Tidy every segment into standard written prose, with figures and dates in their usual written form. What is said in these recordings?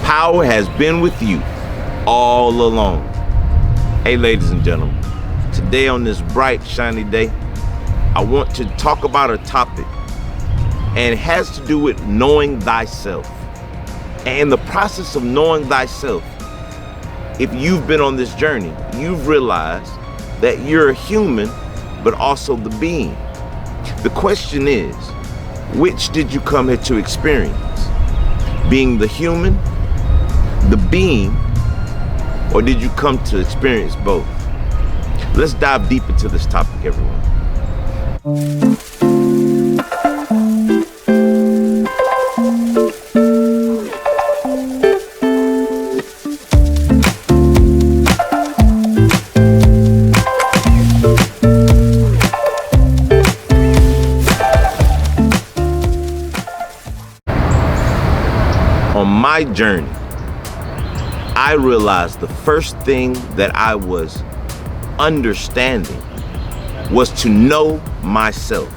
Power has been with you all along. Hey, ladies and gentlemen, today on this bright, shiny day, I want to talk about a topic, and it has to do with knowing thyself. And in the process of knowing thyself, if you've been on this journey, you've realized that you're a human, but also the being. The question is, which did you come here to experience? Being the human, the being, or did you come to experience both? Let's dive deep into this topic, everyone. On my journey, I realized the first thing that I was understanding was to know myself,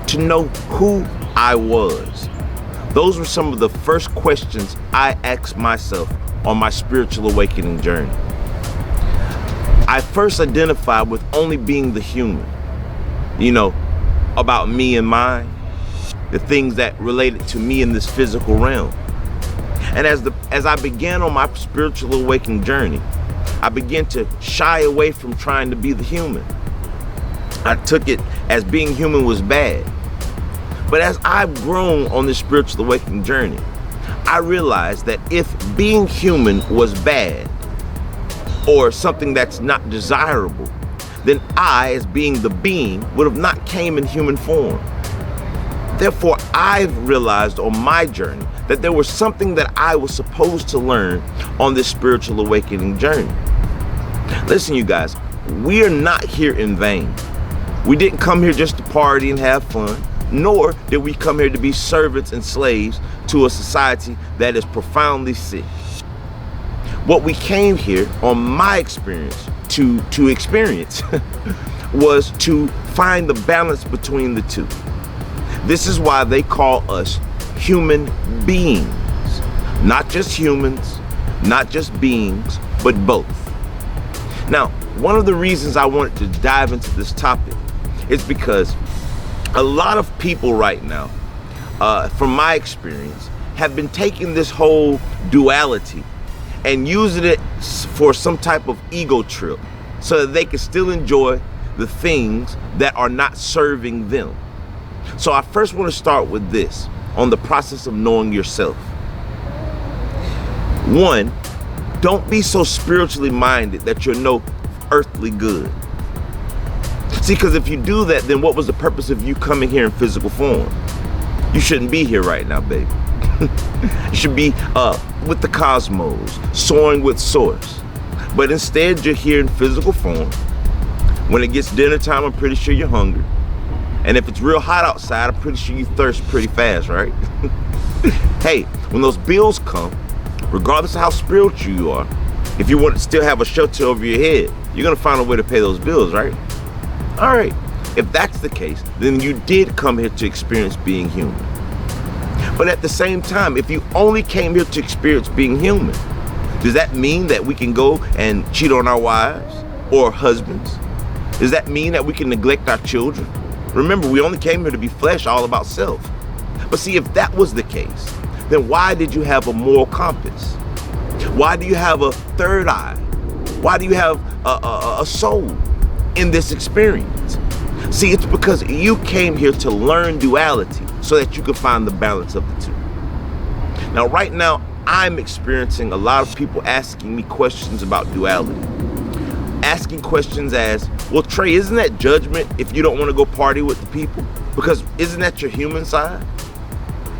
to know who I was. Those were some of the first questions I asked myself on my spiritual awakening journey. I first identified with only being the human, about me and mine, the things that related to me in this physical realm. And as I began on my spiritual awakening journey, I began to shy away from trying to be the human. I took it as being human was bad. But as I've grown on this spiritual awakening journey, I realized that if being human was bad or something that's not desirable, then I, as being the being, would have not came in human form. Therefore, I've realized on my journey that there was something that I was supposed to learn on this spiritual awakening journey. Listen, you guys, we are not here in vain. We didn't come here just to party and have fun, nor did we come here to be servants and slaves to a society that is profoundly sick. What we came here, on my experience, to experience was to find the balance between the two. This is why they call us human beings. Not just humans, not just beings, but both. Now, one of the reasons I wanted to dive into this topic is because a lot of people right now, from my experience, have been taking this whole duality and using it for some type of ego trip so that they can still enjoy the things that are not serving them. So I first want to start with this on the process of knowing yourself. One, don't be so spiritually minded that you're no earthly good. See, because if you do that, then what was the purpose of you coming here in physical form? You shouldn't be here right now, baby. You should be with the cosmos, soaring with source. But instead, you're here in physical form. When it gets dinner time, I'm pretty sure you're hungry. And if it's real hot outside, I'm pretty sure you thirst pretty fast, right? Hey, when those bills come, regardless of how spiritual you are, if you want to still have a shelter over your head, you're gonna find a way to pay those bills, right? All right, if that's the case, then you did come here to experience being human. But at the same time, if you only came here to experience being human, does that mean that we can go and cheat on our wives or husbands? Does that mean that we can neglect our children? Remember, we only came here to be flesh, all about self. But see, if that was the case, then why did you have a moral compass? Why do you have a third eye? Why do you have a soul in this experience? See, it's because you came here to learn duality so that you could find the balance of the two. Now, right now, I'm experiencing a lot of people asking me questions about duality. Asking questions as, well, Trey, isn't that judgment if you don't want to go party with the people? Because isn't that your human side?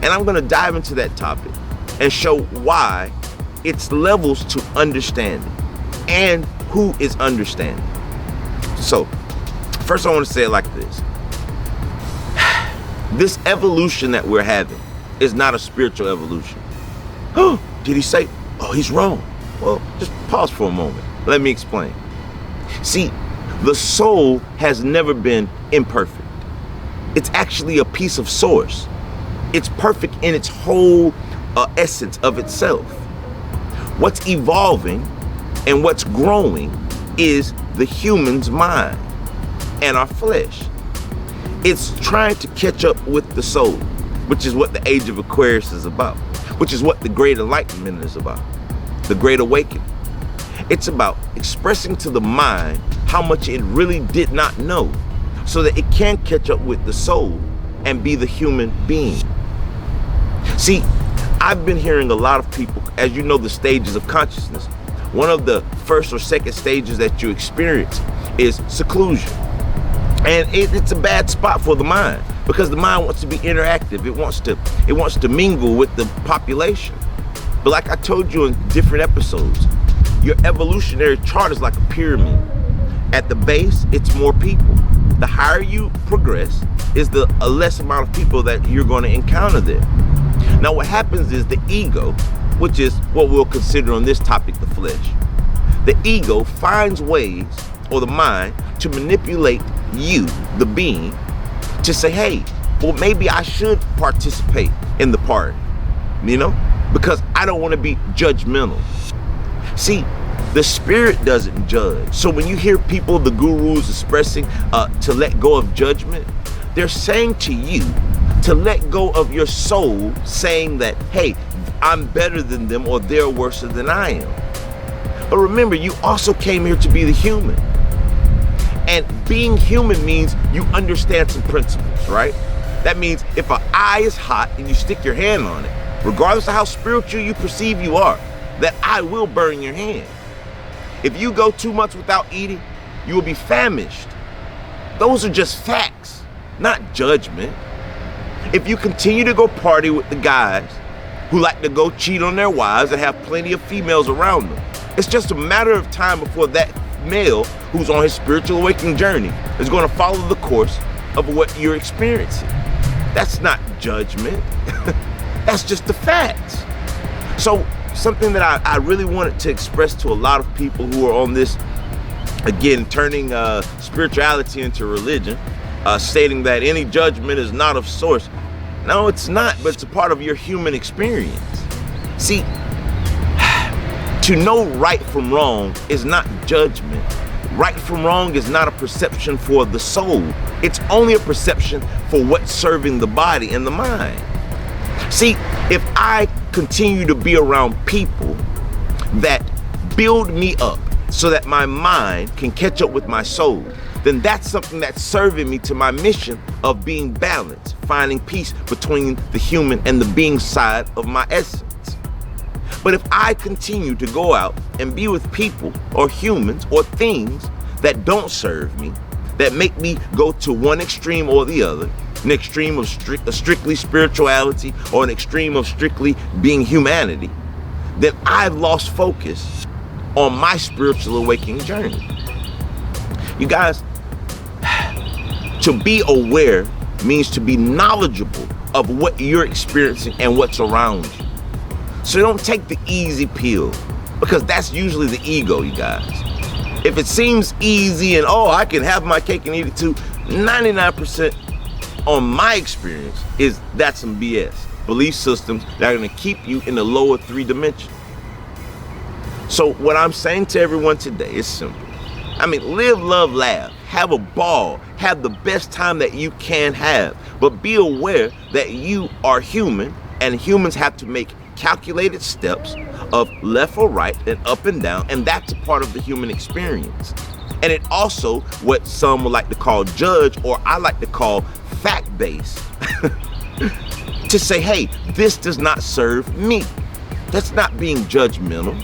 And I'm going to dive into that topic and show why it's levels to understanding and who is understanding. So, first I want to say it like this. This evolution that we're having is not a spiritual evolution. Oh, did he say, oh, he's wrong? Well, just pause for a moment. Let me explain. See, the soul has never been imperfect. It's actually a piece of source. It's perfect in its whole essence of itself. What's evolving and what's growing is the human's mind and our flesh. It's trying to catch up with the soul, which is what the Age of Aquarius is about, which is what the Great Enlightenment is about, the Great Awakening. It's about expressing to the mind how much it really did not know, so that it can catch up with the soul and be the human being. See, I've been hearing a lot of people, as you know, the stages of consciousness. One of the first or second stages that you experience is seclusion. And it's a bad spot for the mind, because the mind wants to be interactive. It wants to mingle with the population. But like I told you in different episodes, your evolutionary chart is like a pyramid. At the base, it's more people. The higher you progress is the less amount of people that you're going to encounter there. Now what happens is the ego, which is what we'll consider on this topic, the flesh. The ego finds ways, or the mind, to manipulate you, the being, to say, hey, well, maybe I should participate in the party, because I don't want to be judgmental. See, the spirit doesn't judge. So when you hear people, the gurus, expressing to let go of judgment, they're saying to you to let go of your soul, saying that, hey, I'm better than them or they're worse than I am. But remember, you also came here to be the human. And being human means you understand some principles, right? That means if an eye is hot and you stick your hand on it, regardless of how spiritual you perceive you are, that eye will burn your hand. If you go 2 months without eating, you will be famished. Those are just facts, not judgment. If you continue to go party with the guys who like to go cheat on their wives and have plenty of females around them, it's just a matter of time before that male who's on his spiritual awakening journey is going to follow the course of what you're experiencing. That's not judgment. That's just the facts. So something that I really wanted to express to a lot of people who are on this, again, turning spirituality into religion, stating that any judgment is not of source. No, it's not, but it's a part of your human experience. See, to know right from wrong is not judgment. Right from wrong is not a perception for the soul. It's only a perception for what's serving the body and the mind. See, if I continue to be around people that build me up so that my mind can catch up with my soul, then that's something that's serving me to my mission of being balanced, finding peace between the human and the being side of my essence. But if I continue to go out and be with people or humans or things that don't serve me, that make me go to one extreme or the other, an extreme of strictly spirituality or an extreme of strictly being humanity, then I've lost focus on my spiritual awakening journey. You guys, to be aware means to be knowledgeable of what you're experiencing and what's around you. So don't take the easy pill, because that's usually the ego, you guys. If it seems easy and, oh, I can have my cake and eat it too, 99% on my experience is that's some BS. Belief systems that are going to keep you in the lower 3 dimensions. So what I'm saying to everyone today is simple. I mean, live, love, laugh, have a ball, have the best time that you can have, but be aware that you are human, and humans have to make calculated steps of left or right and up and down, and that's a part of the human experience. And it also, what some would like to call judge, or I like to call fact-based, to say, hey, this does not serve me. That's not being judgmental.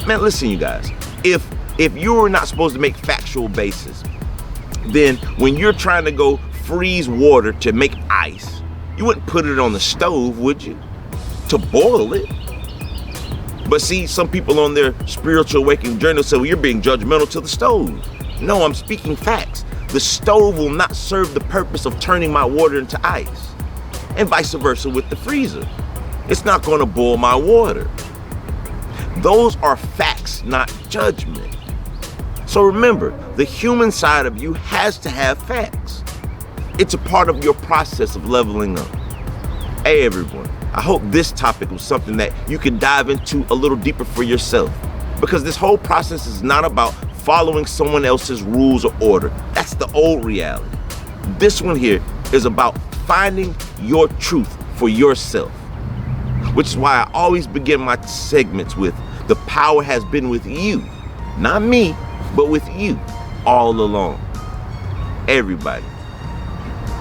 Man, listen, you guys, if you're not supposed to make factual basis, then when you're trying to go freeze water to make ice, you wouldn't put it on the stove, would you? To boil it. But see, some people on their spiritual awakening journey say, well, you're being judgmental to the stove. No, I'm speaking facts. The stove will not serve the purpose of turning my water into ice. And vice versa with the freezer. It's not going to boil my water. Those are facts, not judgment. So remember, the human side of you has to have facts. It's a part of your process of leveling up. Hey, everyone. I hope this topic was something that you can dive into a little deeper for yourself, because this whole process is not about following someone else's rules or order. That's the old reality. This one here is about finding your truth for yourself, which is why I always begin my segments with the power has been with you, not me, but with you all along. Everybody,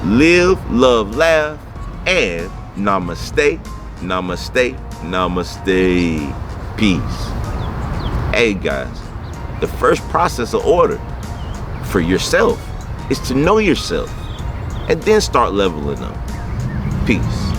live, love, laugh, and namaste, namaste, namaste. Peace. Hey guys, the first process of order for yourself is to know yourself and then start leveling up. Peace.